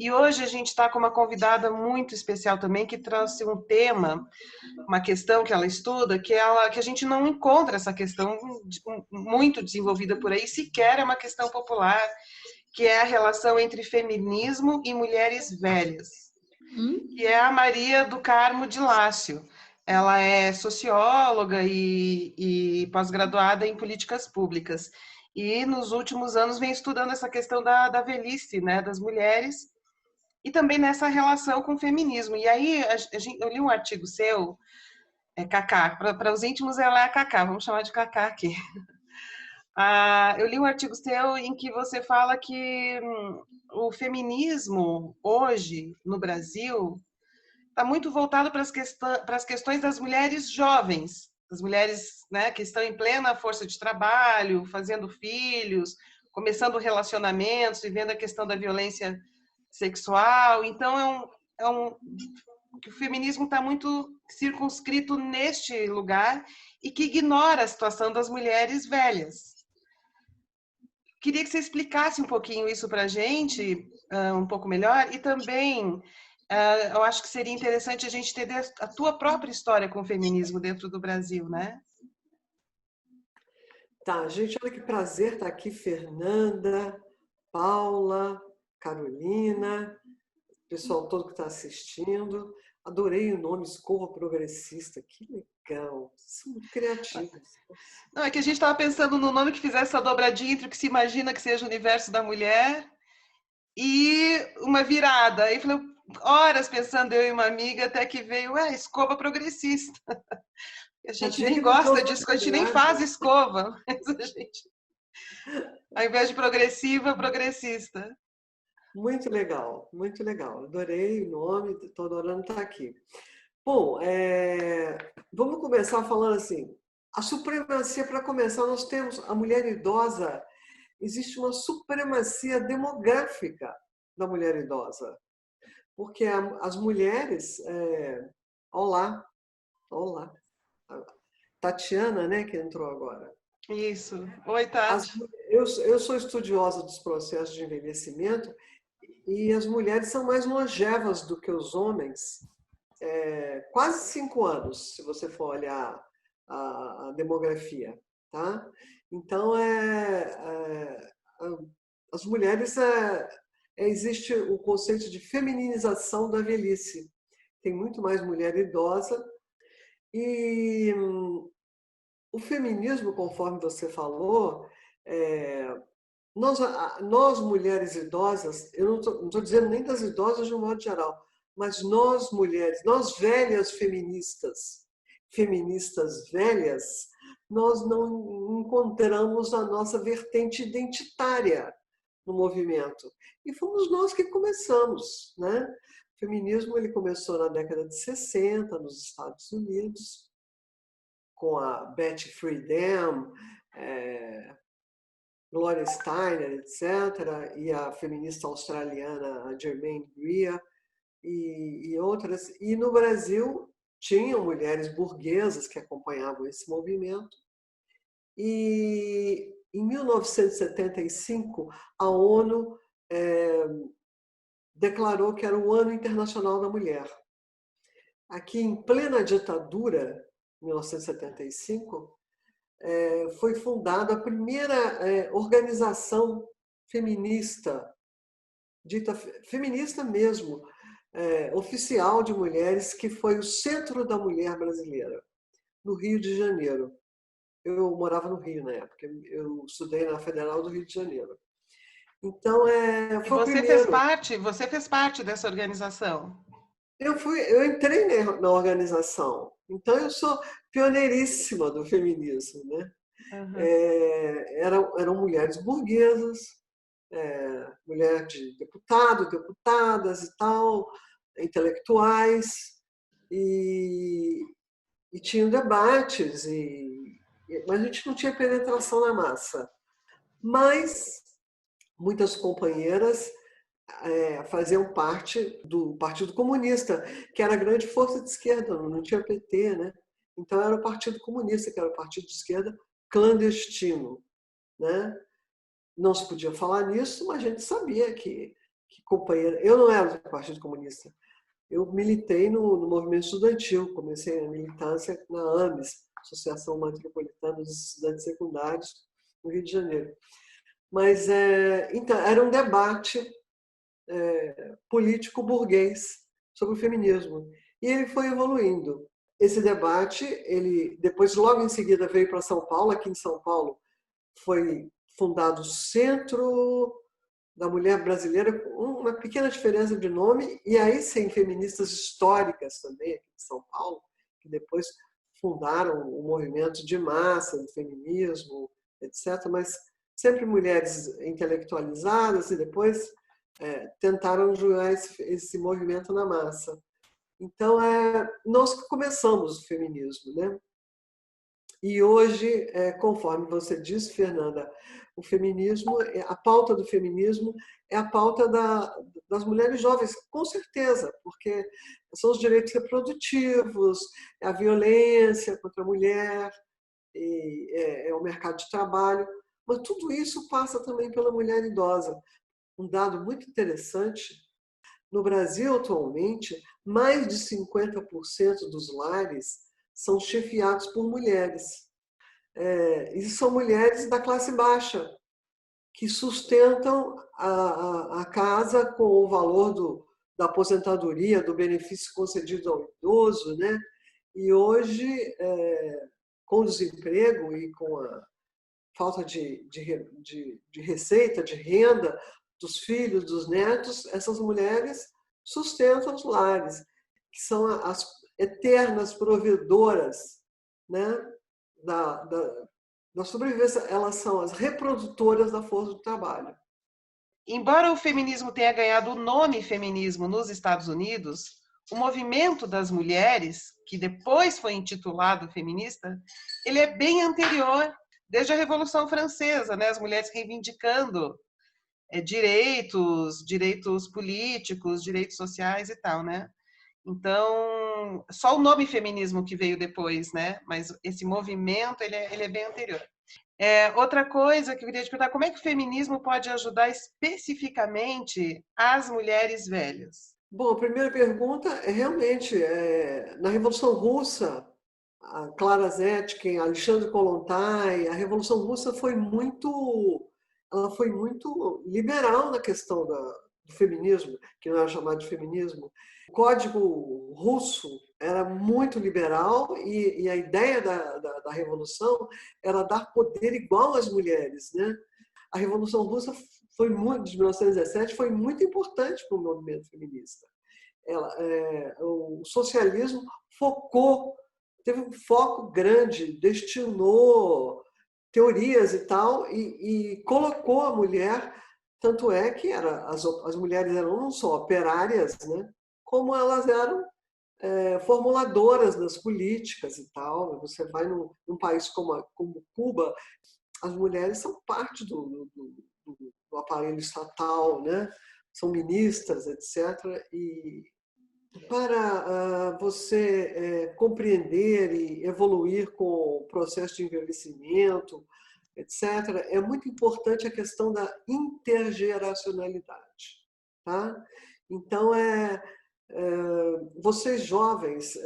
E hoje a gente está com uma convidada muito especial também, que trouxe um tema, uma questão que ela estuda, que a gente não encontra essa questão muito desenvolvida por aí, sequer é uma questão popular, que é a relação entre feminismo e mulheres velhas, que é a Maria do Carmo de Lácio. Ela é socióloga e pós-graduada em políticas públicas. E nos últimos anos vem estudando essa questão da velhice, né, das mulheres, e também nessa relação com o feminismo. E aí eu li um artigo seu, Cacá, para os íntimos ela é a Cacá, vamos chamar de Cacá aqui. Eu li um artigo seu em que você fala que o feminismo hoje no Brasil está muito voltado para as questões das mulheres jovens, das mulheres, né, que estão em plena força de trabalho, fazendo filhos, começando relacionamentos, vivendo a questão da violência sexual. Então, o feminismo está muito circunscrito neste lugar e que ignora a situação das mulheres velhas. Queria que você explicasse um pouquinho isso para a gente, um pouco melhor, e também eu acho que seria interessante a gente entender a tua própria história com o feminismo dentro do Brasil, né? Tá, gente, olha que prazer estar aqui, Fernanda, Paula, Carolina, o pessoal todo que está assistindo. Adorei o nome Escova Progressista, que legal, são muito criativos. Não, é que a gente estava pensando no nome que fizesse essa dobradinha entre o que se imagina que seja o universo da mulher e uma virada. Aí falei, horas pensando eu e uma amiga, até que veio, escova progressista. A gente nem gosta disso, a gente nem faz escova, mas a gente, ao invés de progressiva, progressista. Muito legal, adorei o nome, estou adorando estar aqui. Bom, vamos começar falando assim, a supremacia, para começar, nós temos a mulher idosa, existe uma supremacia demográfica da mulher idosa, porque as mulheres, olá, Tatiana, né, que entrou agora. Isso. Oi, Tati. Eu sou estudiosa dos processos de envelhecimento e as mulheres são mais longevas do que os homens, quase 5 anos, se você for olhar a demografia, tá? Então, as mulheres, existe o conceito de femininização da velhice. Tem muito mais mulher idosa e o feminismo, conforme você falou, nós mulheres idosas, eu não estou dizendo nem das idosas de um modo geral, mas nós mulheres, nós velhas feministas velhas, nós não encontramos a nossa vertente identitária no movimento. E fomos nós que começamos, né? O feminismo ele começou na década de 60 nos Estados Unidos, com a Betty Friedan, Gloria Steinem, etc., e a feminista australiana Germaine Greer e outras. E no Brasil tinham mulheres burguesas que acompanhavam esse movimento. E em 1975 a ONU declarou que era o Ano Internacional da Mulher. Aqui em plena ditadura, em 1975, foi fundada a primeira organização feminista, dita feminista mesmo, oficial de mulheres, que foi o Centro da Mulher Brasileira, no Rio de Janeiro. Eu morava no Rio na época, eu estudei na Federal do Rio de Janeiro. Então, foi o primeiro. Você fez parte dessa organização? Eu entrei na organização, então eu sou pioneiríssima do feminismo, né? Eram mulheres burguesas, mulher de deputado, deputadas e tal, intelectuais, e tinham debates, mas a gente não tinha penetração na massa. Mas muitas companheiras faziam parte do Partido Comunista, que era a grande força de esquerda, não tinha PT, né? Então era o Partido Comunista, que era o partido de esquerda clandestino, né? Não se podia falar nisso, mas a gente sabia que que companheira. Eu não era do Partido Comunista. Eu militei no movimento estudantil, comecei a militância na AMES, Associação Metropolitana dos Estudantes Secundários, no Rio de Janeiro. Mas então, era um debate político-burguês sobre o feminismo. E ele foi evoluindo. Esse debate, ele depois, logo em seguida, veio para São Paulo. Aqui em São Paulo foi fundado o Centro da Mulher Brasileira, com uma pequena diferença de nome, e aí sim, feministas históricas também, aqui em São Paulo, que depois fundaram o movimento de massa do feminismo, etc., mas sempre mulheres intelectualizadas, e depois tentaram jogar esse movimento na massa. Então, nós que começamos o feminismo, né? E hoje, conforme você disse, Fernanda, o feminismo, a pauta do feminismo é a pauta das mulheres jovens, com certeza, porque são os direitos reprodutivos, é a violência contra a mulher, é o mercado de trabalho, mas tudo isso passa também pela mulher idosa. Um dado muito interessante, no Brasil atualmente, mais de 50% dos lares são chefiados por mulheres. E são mulheres da classe baixa, que sustentam a casa com o valor da aposentadoria, do benefício concedido ao idoso, né? E hoje, com o desemprego e com a falta de receita, de renda dos filhos, dos netos, essas mulheres sustentam os lares, que são as eternas provedoras, né, da sobrevivência. Elas são as reprodutoras da força do trabalho. Embora o feminismo tenha ganhado o nome feminismo nos Estados Unidos, o movimento das mulheres, que depois foi intitulado feminista, ele é bem anterior, desde a Revolução Francesa, né? As mulheres reivindicando direitos políticos, direitos sociais e tal, né? Então, só o nome feminismo que veio depois, né? Mas esse movimento, ele é bem anterior. Outra coisa que eu queria te perguntar, como é que o feminismo pode ajudar especificamente as mulheres velhas? Bom, a primeira pergunta é realmente, na Revolução Russa, a Clara Zetkin, Alexandre Kollontai, a Revolução Russa ela foi muito liberal na questão do feminismo, que não era chamado de feminismo. O Código Russo era muito liberal e a ideia da Revolução era dar poder igual às mulheres, né? A Revolução Russa de 1917 foi muito importante para o movimento feminista. O socialismo teve um foco grande, destinou teorias e tal, e colocou a mulher, tanto é que as mulheres eram não só operárias, né, como elas eram formuladoras das políticas e tal. Você vai num país como Cuba, as mulheres são parte do aparelho estatal, né? São ministras, etc. E para você compreender e evoluir com o processo de envelhecimento, etc., é muito importante a questão da intergeracionalidade. Tá? Então, vocês jovens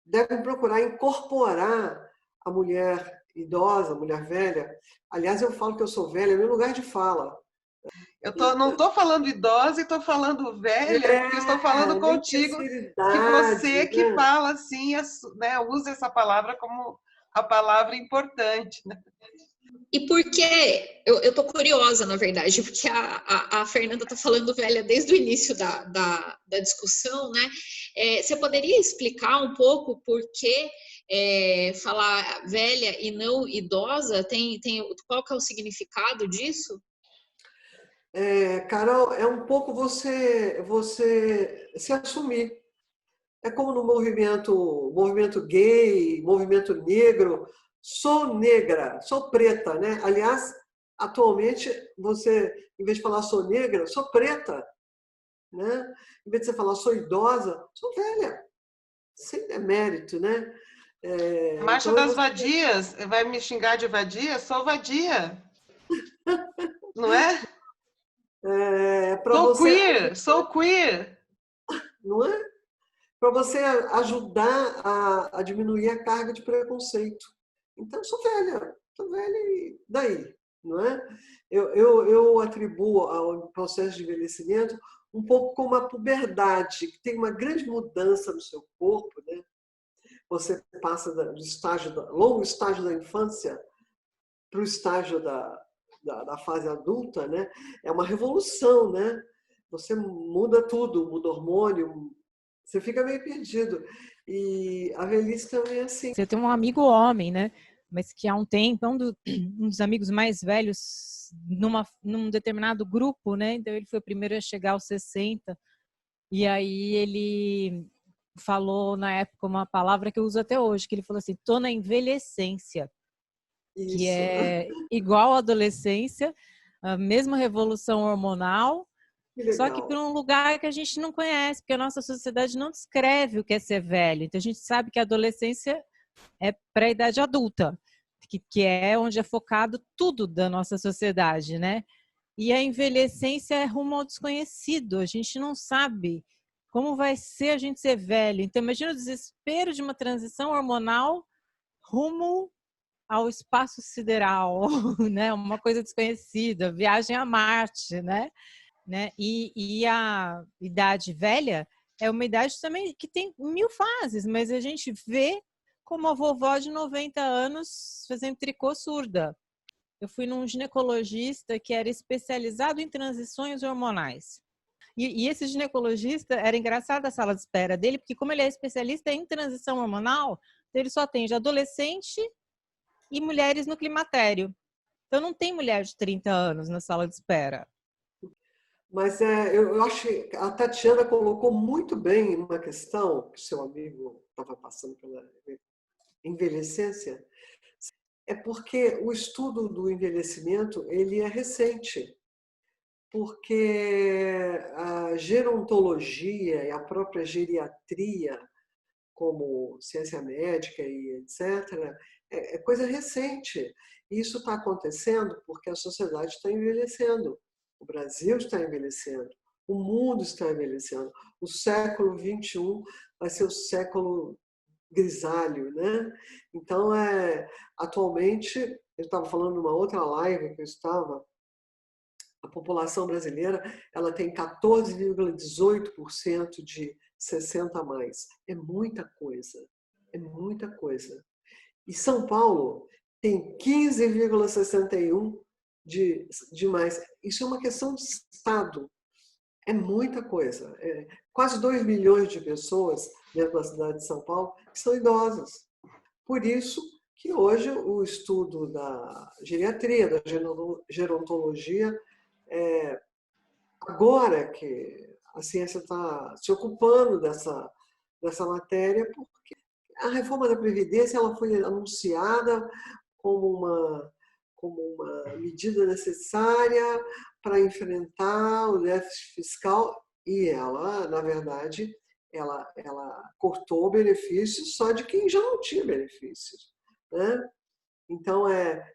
devem procurar incorporar a mulher idosa, a mulher velha. Aliás, eu falo que eu sou velha, é meu lugar de fala. Não estou falando idosa e estou falando velha, porque eu estou falando contigo, que você que fala assim, né, usa essa palavra como a palavra importante. Né? E por que, eu estou curiosa, na verdade, porque a Fernanda está falando velha desde o início da discussão, né? Você poderia explicar um pouco por que falar velha e não idosa? Qual que é o significado disso? Carol, é um pouco você se assumir. É como no movimento gay, movimento negro. Sou negra, sou preta, né? Aliás, atualmente, você, em vez de falar sou negra, sou preta, né? Em vez de você falar sou idosa, sou velha. Sem demérito, né? Marcha das Vadias, vai me xingar de vadia? Sou vadia. Não é? para Sou você, queer, sou queer. não é? Para você ajudar a diminuir a carga de preconceito. Então, sou velha e daí, não é? Eu atribuo ao processo de envelhecimento um pouco como a puberdade, que tem uma grande mudança no seu corpo, né? Você passa do longo estágio da infância para o estágio da fase adulta, né? É uma revolução, né? Você muda tudo, muda hormônio, você fica meio perdido. E a velhice também é assim. Você tem um amigo homem, né? Mas que há um tempo é um dos amigos mais velhos num determinado grupo, né? Então ele foi o primeiro a chegar aos 60. E aí ele falou na época uma palavra que eu uso até hoje, que ele falou assim: tô na envelhecência, que Isso. é igual à adolescência, a mesma revolução hormonal, Que só que legal. por um lugar que a gente não conhece, porque a nossa sociedade não descreve o que é ser velho. Então a gente sabe que a adolescência é pré-idade adulta, que é onde é focado tudo da nossa sociedade, né? E a envelhecência é rumo ao desconhecido. A gente não sabe como vai ser a gente ser velho. Então imagina o desespero de uma transição hormonal rumo ao espaço sideral, né? Uma coisa desconhecida, viagem a Marte, né? E a idade velha é uma idade também que tem 1000 fases, mas a gente vê como a vovó de 90 anos fazendo tricô surda. Eu fui num ginecologista que era especializado em transições hormonais. E esse ginecologista, era engraçado a sala de espera dele, porque como ele é especialista em transição hormonal, ele só atende adolescente e mulheres no climatério. Então não tem mulher de 30 anos na sala de espera. Mas eu acho que a Tatiana colocou muito bem uma questão que o seu amigo estava passando pela envelhecência. É porque o estudo do envelhecimento ele é recente, porque a gerontologia e a própria geriatria, como ciência médica e etc., é coisa recente. Isso está acontecendo porque a sociedade está envelhecendo. O Brasil está envelhecendo, o mundo está envelhecendo. O século XXI vai ser o século grisalho, né? Então, atualmente, eu estava falando numa outra live que eu estava, a população brasileira ela tem 14,18% de 60 a mais. É muita coisa, é muita coisa. E São Paulo tem 15,61% de mais. Isso é uma questão de Estado. É muita coisa. Quase 2 milhões de pessoas dentro da cidade de São Paulo que são idosas. Por isso que hoje o estudo da geriatria, da gerontologia, agora que a ciência está se ocupando dessa matéria, porque a reforma da Previdência ela foi anunciada como uma medida necessária para enfrentar o déficit fiscal e ela, na verdade, ela cortou benefícios só de quem já não tinha benefícios, né? Então,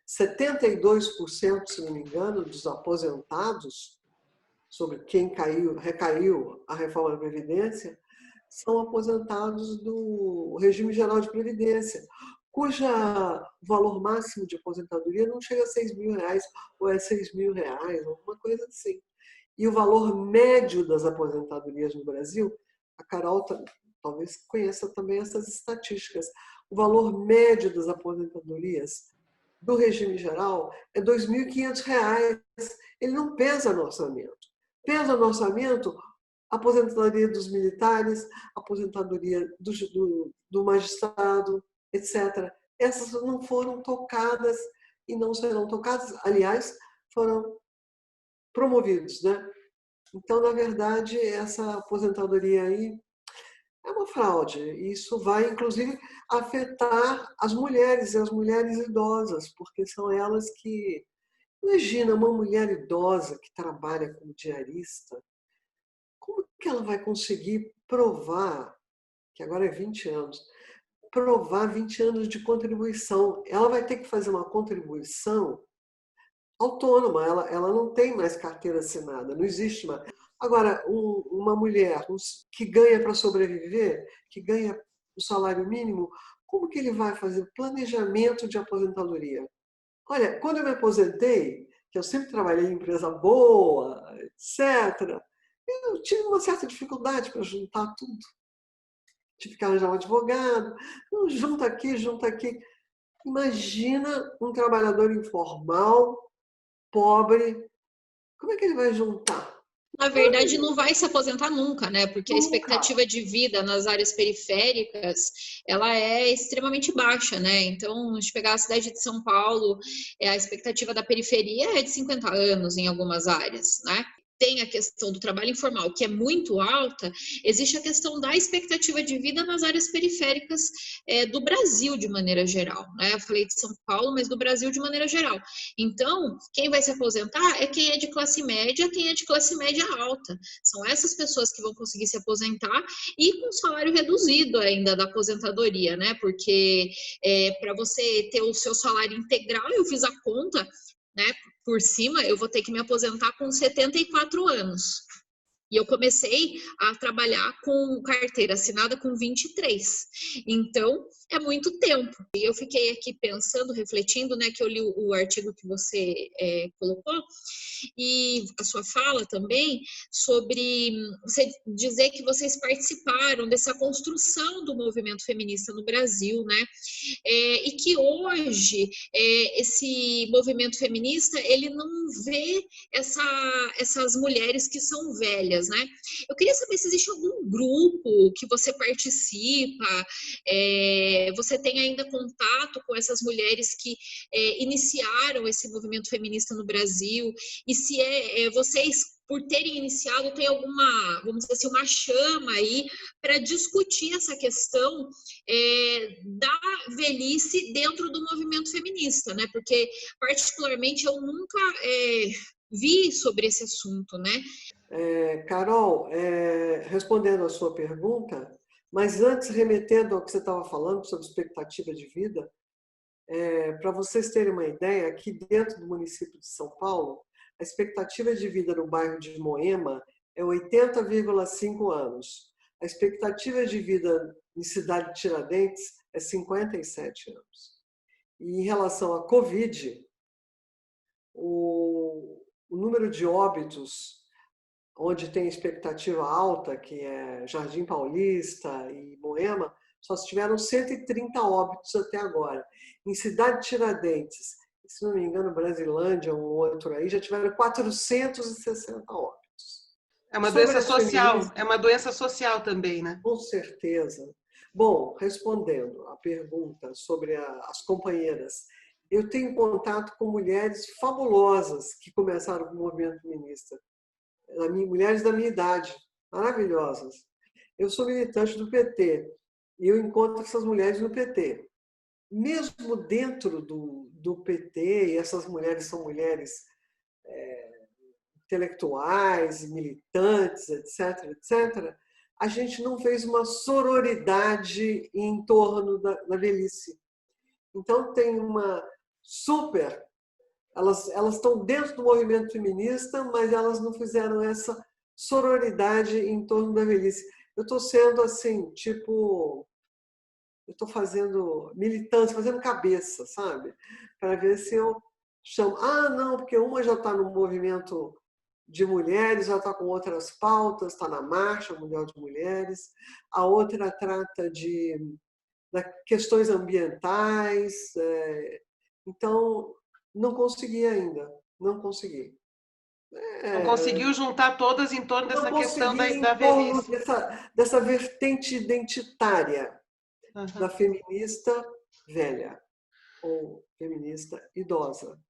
72%, se não me engano, dos aposentados, sobre quem recaiu a reforma da Previdência, são aposentados do regime geral de Previdência, cuja valor máximo de aposentadoria não chega a R$6.000, ou é R$6.000, alguma coisa assim. E o valor médio das aposentadorias no Brasil, a Carol talvez conheça também essas estatísticas, o valor médio das aposentadorias do regime geral é R$2.500. Ele não pesa no orçamento. Pesa no orçamento a aposentadoria dos militares, a aposentadoria do magistrado, etc. Essas não foram tocadas e não serão tocadas, aliás, foram promovidos, né? Então, na verdade, essa aposentadoria aí é uma fraude. Isso vai, inclusive, afetar as mulheres e as mulheres idosas, porque são elas que... Imagina uma mulher idosa que trabalha como diarista, como que ela vai conseguir provar, que agora é 20 anos, provar 20 anos de contribuição? Ela vai ter que fazer uma contribuição autônoma, ela não tem mais carteira assinada, não existe mais. Agora, uma mulher que ganha para sobreviver, que ganha o salário mínimo, como que ele vai fazer planejamento de aposentadoria? Olha, quando eu me aposentei, que eu sempre trabalhei em empresa boa, etc., eu tive uma certa dificuldade para juntar tudo. Tive que arranjar um advogado, junta aqui, junta aqui. Imagina um trabalhador informal, pobre, como é que ele vai juntar? Na verdade, não vai se aposentar nunca, né? Porque a Nunca. expectativa de vida nas áreas periféricas, ela é extremamente baixa, né? Então, se pegar a cidade de São Paulo, a expectativa da periferia é de 50 anos em algumas áreas, né? Tem a questão do trabalho informal, que é muito alta, existe a questão da expectativa de vida nas áreas periféricas do Brasil, de maneira geral, né? Eu falei de São Paulo, mas do Brasil de maneira geral. Então, quem vai se aposentar é quem é de classe média, quem é de classe média alta. São essas pessoas que vão conseguir se aposentar e com salário reduzido ainda da aposentadoria, né? Porque para você ter o seu salário integral, eu fiz a conta, né? Por cima, eu vou ter que me aposentar com 74 anos. E eu comecei a trabalhar com carteira assinada com 23. Então, é muito tempo. E eu fiquei aqui pensando, refletindo, né, que eu li o artigo que você colocou, e a sua fala também, sobre você dizer que vocês participaram dessa construção do movimento feminista no Brasil, né? E que hoje esse movimento feminista, ele não vê essas mulheres que são velhas, né? Eu queria saber se existe algum grupo que você participa, você tem ainda contato com essas mulheres que iniciaram esse movimento feminista no Brasil, e se vocês, por terem iniciado, tem alguma, vamos dizer assim, uma chama aí para discutir essa questão da velhice dentro do movimento feminista, né? Porque, particularmente, eu nunca vi sobre esse assunto, né? Carol, respondendo a sua pergunta, mas antes, remetendo ao que você estava falando sobre expectativa de vida, para vocês terem uma ideia, aqui dentro do município de São Paulo, a expectativa de vida no bairro de Moema é 80,5 anos. A expectativa de vida em cidade de Tiradentes é 57 anos. E em relação à Covid, o número de óbitos, onde tem expectativa alta, que é Jardim Paulista e Moema, só tiveram 130 óbitos até agora. Em cidade de Tiradentes, se não me engano, Brasilândia, um outro aí, já tiveram 460 óbitos. É uma doença social, é uma doença social também, né? Com certeza. Bom, respondendo a pergunta sobre as companheiras, eu tenho contato com mulheres fabulosas que começaram com o movimento feminista. Mulheres da minha idade, maravilhosas. Eu sou militante do PT e eu encontro essas mulheres no PT. Mesmo dentro do PT, e essas mulheres são mulheres intelectuais, militantes, etc., etc., a gente não fez uma sororidade em torno da velhice. Então, tem uma super... Elas estão dentro do movimento feminista, mas elas não fizeram essa sororidade em torno da velhice. Eu estou sendo assim, tipo... Eu estou fazendo militância, fazendo cabeça, sabe? Para ver se eu chamo... não, porque uma já está no movimento de mulheres, já está com outras pautas, está na Marcha Mundial de Mulheres. A outra trata de questões ambientais. Então, não consegui ainda. Não consegui. Não conseguiu juntar todas em torno dessa questão da velhice. Dessa vertente identitária da feminista velha ou feminista idosa.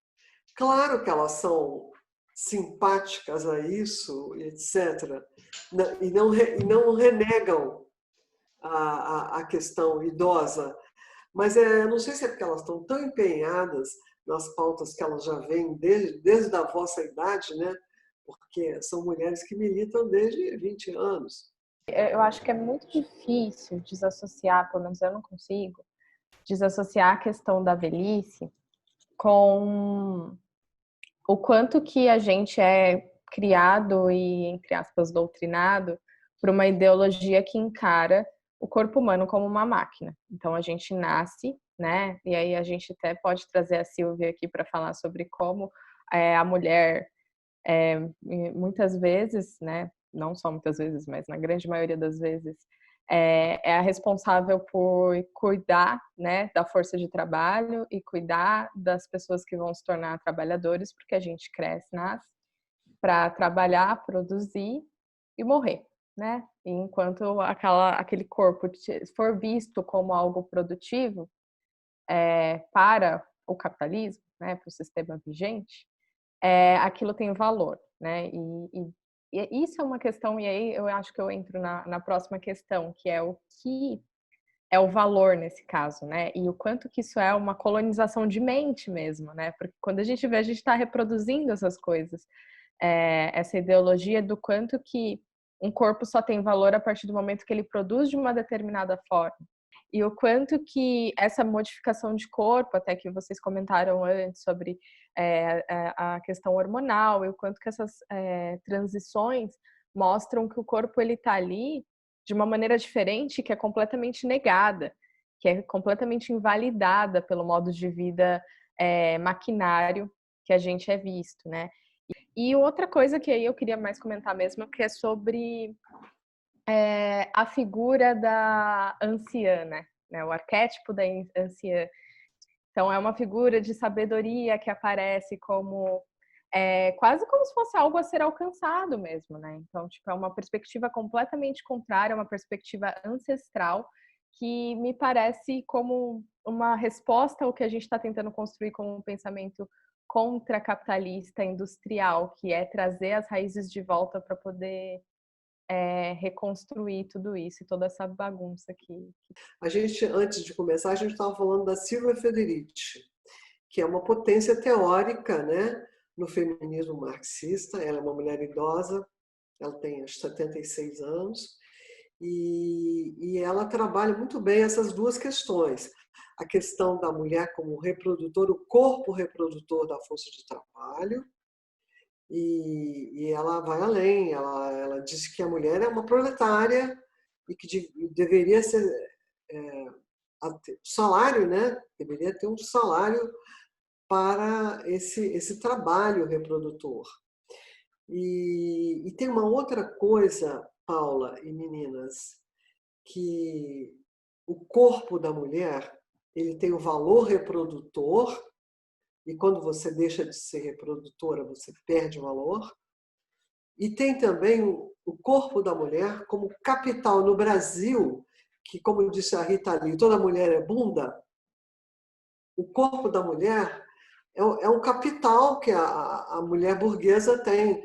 Claro que elas são simpáticas a isso, etc., e não renegam a questão idosa, mas não sei se é porque elas estão tão empenhadas nas pautas que elas já vêm desde a vossa idade, né? Porque são mulheres que militam desde 20 anos. Eu acho que é muito difícil desassociar, pelo menos eu não consigo, desassociar a questão da velhice com o quanto que a gente é criado e, entre aspas, doutrinado por uma ideologia que encara o corpo humano como uma máquina. Então, a gente nasce, né? E aí a gente até pode trazer a Silvia aqui para falar sobre como a mulher, muitas vezes, né? Não só muitas vezes, mas na grande maioria das vezes, é a responsável por cuidar, né, da força de trabalho e cuidar das pessoas que vão se tornar trabalhadores, porque a gente cresce, nasce para trabalhar, produzir e morrer, né? E enquanto aquele corpo for visto como algo produtivo para o capitalismo, né, para o sistema vigente, aquilo tem valor, né? E isso é uma questão, e aí eu acho que eu entro na próxima questão, que é o que é o valor nesse caso, né? E o quanto que isso é uma colonização de mente mesmo, né? Porque quando a gente vê, a gente está reproduzindo essas coisas. Essa ideologia do quanto que um corpo só tem valor a partir do momento que ele produz de uma determinada forma. E o quanto que essa modificação de corpo, até que vocês comentaram antes sobre a questão hormonal, e o quanto que essas transições mostram que o corpo ele está ali de uma maneira diferente, que é completamente negada, que é completamente invalidada pelo modo de vida maquinário que a gente é visto, né? E outra coisa que aí eu queria mais comentar mesmo, que é sobre a figura da anciã, né? O arquétipo da anciã. Então, é uma figura de sabedoria que aparece como quase como se fosse algo a ser alcançado mesmo, né? Então, tipo, é uma perspectiva completamente contrária, uma perspectiva ancestral que me parece como uma resposta ao que a gente está tentando construir como um pensamento contra-capitalista industrial, que é trazer as raízes de volta para poder reconstruir tudo isso e toda essa bagunça aqui. A gente, antes de começar, a gente estava falando da Silvia Federici, que é uma potência teórica, né, no feminismo marxista. Ela é uma mulher idosa, ela tem acho 76 anos, e ela trabalha muito bem essas duas questões. A questão da mulher como reprodutor, o corpo reprodutor da força de trabalho, e ela vai além, ela diz que a mulher é uma proletária e que deveria ser salário, né? Deveria ter um salário para esse trabalho reprodutor. E tem uma outra coisa, Paula e meninas, que o corpo da mulher ele tem o valor reprodutor, e quando você deixa de ser reprodutora, você perde o valor. E tem também o corpo da mulher como capital no Brasil, que, como disse a Rita Lee, toda mulher é bunda. O corpo da mulher é um capital que a mulher burguesa tem.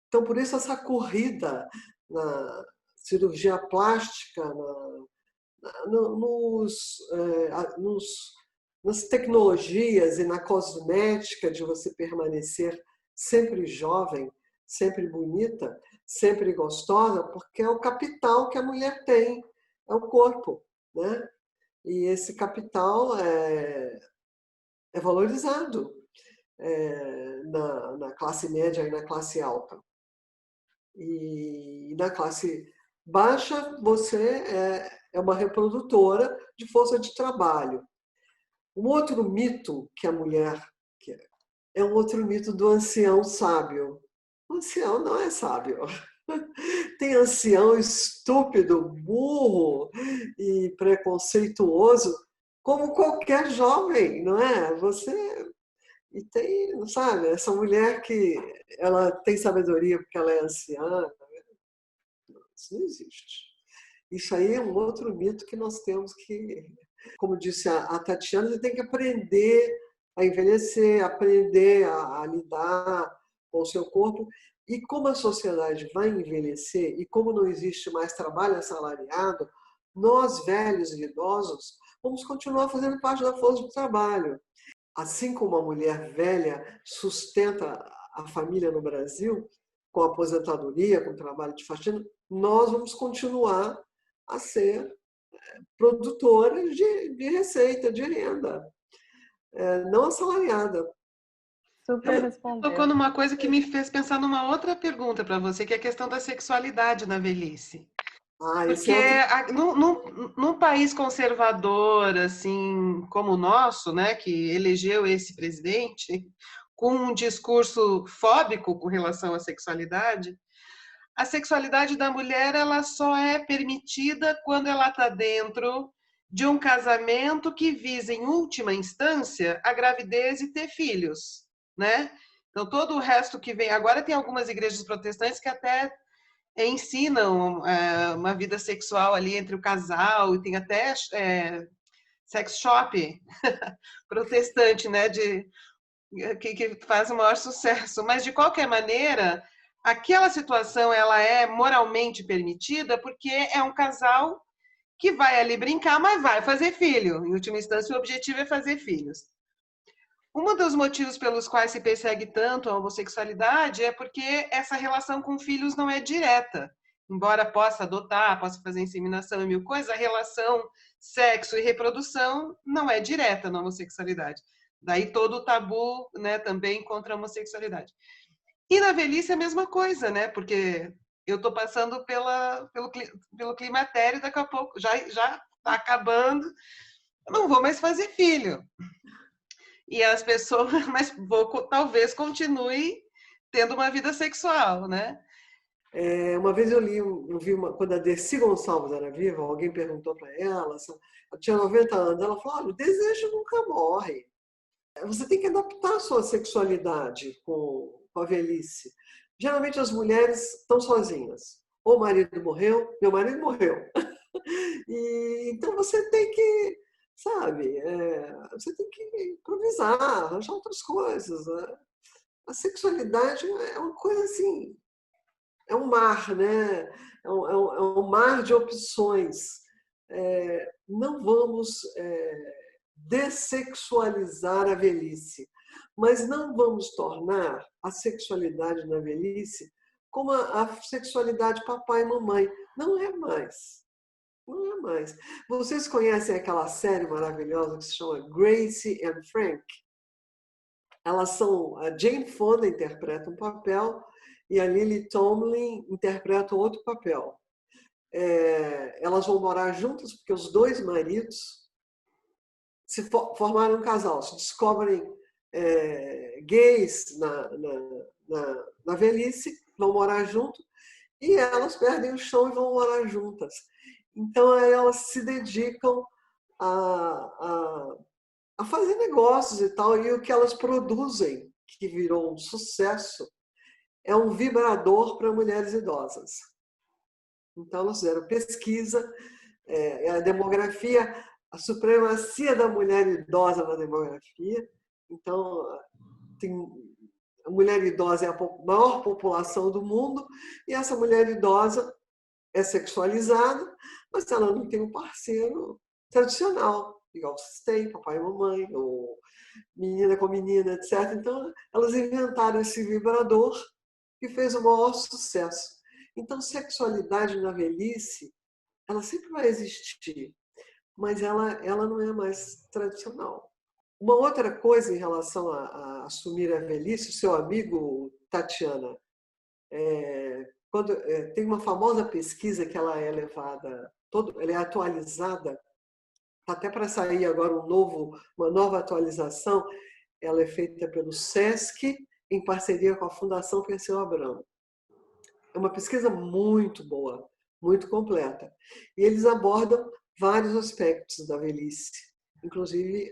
Então, por isso, essa corrida na cirurgia plástica, nas tecnologias e na cosmética de você permanecer sempre jovem, sempre bonita, sempre gostosa, porque é o capital que a mulher tem, é o corpo, né? E esse capital é valorizado na classe média e na classe alta. E na classe baixa, você é uma reprodutora de força de trabalho. Um outro mito que a mulher é um outro mito do ancião sábio. O ancião não é sábio. Tem ancião estúpido, burro e preconceituoso, como qualquer jovem, não é? E tem, sabe, essa mulher que ela tem sabedoria porque ela é anciã. Isso não existe. Isso aí é um outro mito que nós temos que, como disse a Tatiana, você tem que aprender a envelhecer, aprender a lidar com o seu corpo. E como a sociedade vai envelhecer e como não existe mais trabalho assalariado, nós, velhos e idosos, vamos continuar fazendo parte da força do trabalho. Assim como a mulher velha sustenta a família no Brasil, com aposentadoria, com trabalho de faxina, nós vamos continuar a ser produtoras de receita, de renda, não assalariada. Super respondeu. Tocou numa coisa que me fez pensar numa outra pergunta para você, que é a questão da sexualidade na velhice. Esse Porque é outro... num país conservador, assim, como o nosso, né, que elegeu esse presidente, com um discurso fóbico com relação à sexualidade, a sexualidade da mulher ela só é permitida quando ela está dentro de um casamento que visa, em última instância, a gravidez e ter filhos, né? Então, todo o resto que vem... Agora tem algumas igrejas protestantes que até ensinam uma vida sexual ali entre o casal, e tem até sex shop protestante, né? Que faz o maior sucesso. Mas, de qualquer maneira, aquela situação ela é moralmente permitida porque é um casal que vai ali brincar, mas vai fazer filho. Em última instância, o objetivo é fazer filhos. Um dos motivos pelos quais se persegue tanto a homossexualidade é porque essa relação com filhos não é direta. Embora possa adotar, possa fazer inseminação e mil coisas, a relação sexo e reprodução não é direta na homossexualidade. Daí todo o tabu, né, também contra a homossexualidade. E na velhice é a mesma coisa, né? Porque eu estou passando pelo climatério, daqui a pouco já está acabando, eu não vou mais fazer filho. E as pessoas, mas talvez continue tendo uma vida sexual, né? Uma vez eu vi quando a Dercy Gonçalves era viva, alguém perguntou para ela, ela tinha 90 anos, ela falou, olha, o desejo nunca morre. Você tem que adaptar a sua sexualidade com a velhice. Geralmente as mulheres estão sozinhas. Ou o marido morreu, meu marido morreu. E, então você tem que, sabe, você tem que improvisar, arranjar outras coisas. Né? A sexualidade é uma coisa assim, é um mar, né? É um mar de opções. Não vamos dessexualizar a velhice, mas não vamos tornar a sexualidade na velhice como a sexualidade papai e mamãe. Não é mais. Não é mais. Vocês conhecem aquela série maravilhosa que se chama Gracie and Frank? Elas são... A Jane Fonda interpreta um papel e a Lily Tomlin interpreta outro papel. Elas vão morar juntas porque os dois maridos formaram um casal, se descobrem gays na velhice, vão morar junto e elas perdem o chão e vão morar juntas. Então, aí elas se dedicam a fazer negócios e tal, e o que elas produzem, que virou um sucesso, é um vibrador para mulheres idosas. Então, elas fizeram pesquisa, a demografia, a supremacia da mulher idosa na demografia. Então, a mulher idosa é a maior população do mundo, e essa mulher idosa é sexualizada, mas ela não tem um parceiro tradicional, igual vocês têm, papai e mamãe, ou menina com menina, etc. Então, elas inventaram esse vibrador que fez o maior sucesso. Então, sexualidade na velhice, ela sempre vai existir, mas ela não é mais tradicional. Uma outra coisa em relação a assumir a velhice, o seu amigo, Tatiana, tem uma famosa pesquisa que ela é levada, ela é atualizada, está até para sair agora uma nova atualização, ela é feita pelo SESC, em parceria com a Fundação Perseu Abramo. É uma pesquisa muito boa, muito completa. E eles abordam vários aspectos da velhice, inclusive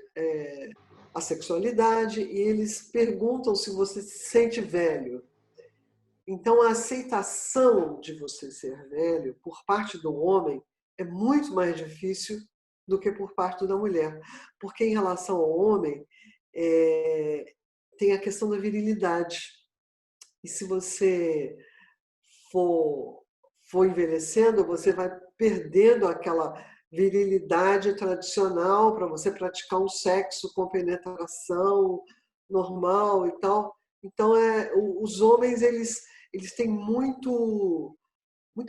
a sexualidade, e eles perguntam se você se sente velho. Então, a aceitação de você ser velho por parte do homem é muito mais difícil do que por parte da mulher. Porque, em relação ao homem, tem a questão da virilidade. E se você for envelhecendo, você vai perdendo aquela virilidade tradicional para você praticar um sexo com penetração normal e tal. Então, os homens eles têm muita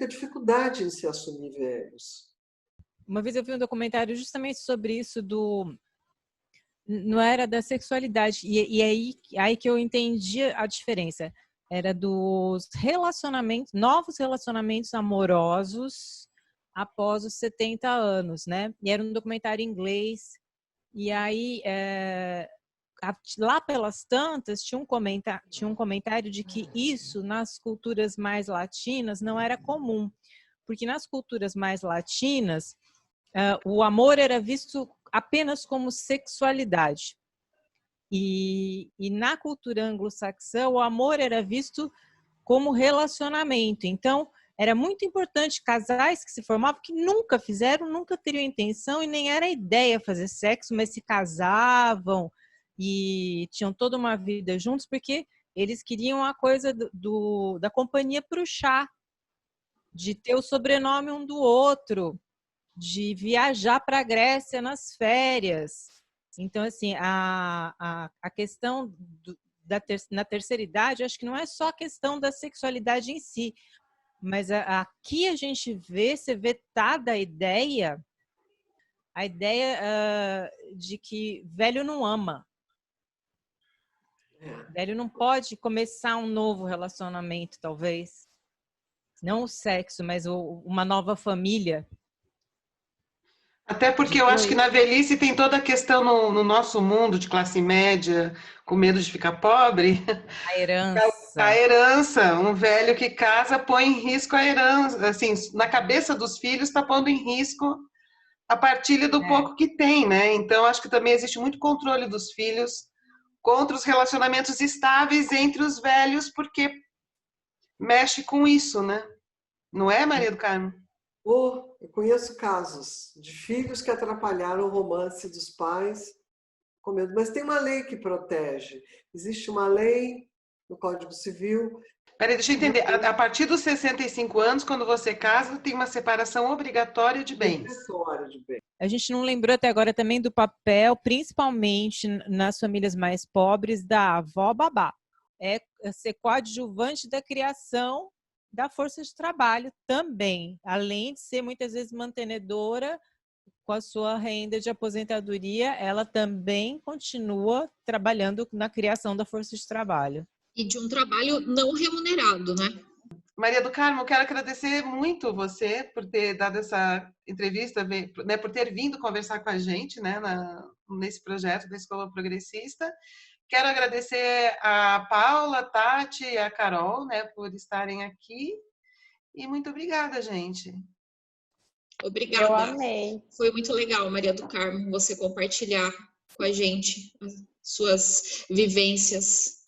dificuldade em se assumir velhos. Uma vez eu vi um documentário justamente sobre isso não era da sexualidade. E aí que eu entendi a diferença. Era dos relacionamentos, novos relacionamentos amorosos após os 70 anos, né? E era um documentário em inglês. E aí, lá pelas tantas, tinha um comentário de que isso, nas culturas mais latinas, não era comum. Porque nas culturas mais latinas, o amor era visto apenas como sexualidade. E na cultura anglo-saxã, o amor era visto como relacionamento. Então, era muito importante casais que se formavam, que nunca fizeram, nunca teriam intenção e nem era ideia fazer sexo, mas se casavam e tinham toda uma vida juntos, porque eles queriam a coisa da companhia para o chá, de ter o sobrenome um do outro, de viajar para a Grécia nas férias. Então, assim, a questão na terceira idade, eu acho que não é só a questão da sexualidade em si, mas aqui a gente vê, ser vetada a ideia de que velho não ama. Velho não pode começar um novo relacionamento, talvez. Não o sexo, mas uma nova família. Até porque eu acho que na velhice tem toda a questão no nosso mundo de classe média, com medo de ficar pobre. A herança. A herança. Um velho que casa põe em risco a herança. Assim, na cabeça dos filhos está pondo em risco a partilha do pouco que tem, né? Então, acho que também existe muito controle dos filhos contra os relacionamentos estáveis entre os velhos, porque mexe com isso, né? Não é, Maria do Carmo? Eu conheço casos de filhos que atrapalharam o romance dos pais com medo. Mas tem uma lei que protege. Existe uma lei no Código Civil. Peraí, deixa eu entender. A partir dos 65 anos, quando você casa, tem uma separação obrigatória de bens. Obrigatória de bens. A gente não lembrou até agora também do papel, principalmente nas famílias mais pobres, da avó babá. É ser coadjuvante da criação da força de trabalho também, além de ser muitas vezes mantenedora com a sua renda de aposentadoria, ela também continua trabalhando na criação da força de trabalho. E de um trabalho não remunerado, né? Maria do Carmo, quero agradecer muito você por ter dado essa entrevista, né, por ter vindo conversar com a gente, né, nesse projeto da Escola Progressista. Quero agradecer a Paula, a Tati e a Carol, né, por estarem aqui. E muito obrigada, gente. Obrigada. Eu amei. Foi muito legal, Maria do Carmo, você compartilhar com a gente as suas vivências.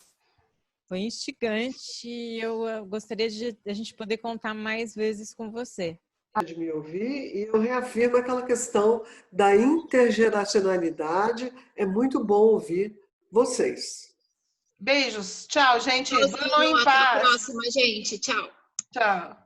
Foi instigante e eu gostaria de a gente poder contar mais vezes com você. De me ouvir, e eu reafirmo aquela questão da intergeracionalidade. É muito bom ouvir vocês. Beijos. Tchau, gente. Tchauzinho, Durmam em até paz. a próxima, gente. Tchau. Tchau.